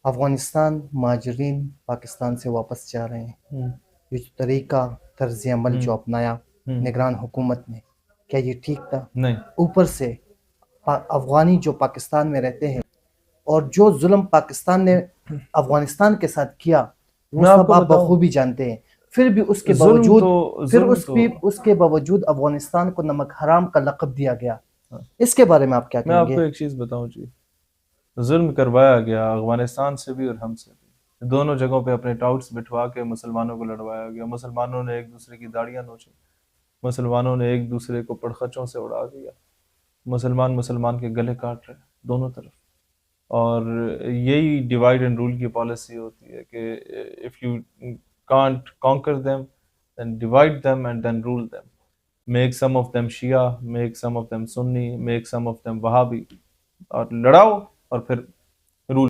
افغانستان مہاجرین پاکستان سے واپس جا رہے ہیں، یہ جو طریقہ طرز عمل جو اپنایا نگران حکومت نے، کیا یہ ٹھیک تھا؟ نہیں، اوپر سے افغانی جو پاکستان میں رہتے ہیں اور جو ظلم پاکستان نے افغانستان کے ساتھ کیا وہ میں آپ سب کو آپ بتاؤں، بخوبی جانتے ہیں، پھر بھی اس کے ظلم باوجود تو اس کے باوجود افغانستان کو نمک حرام کا لقب دیا گیا۔ اس کے بارے میں آپ کیا میں کہیں آپ گے؟ کو ایک چیز بتاؤں جی، ظلم کروایا گیا افغانستان سے بھی اور ہم سے بھی، دونوں جگہوں پہ اپنے ٹاؤٹس بٹھوا کے مسلمانوں کو لڑوایا گیا، مسلمانوں نے ایک دوسرے کی داڑیاں نوچی، مسلمانوں نے ایک دوسرے کو پڑخچوں سے اڑا دیا، مسلمان کے گلے کاٹ رہے دونوں طرف۔ اور یہی ڈیوائڈ اینڈ رول کی پالیسی ہوتی ہے کہ if you can't conquer them then divide them and then rule them. Make some of them Shia, make some of them Sunni, make some of them Wahhabi، اور لڑاؤ اور پھر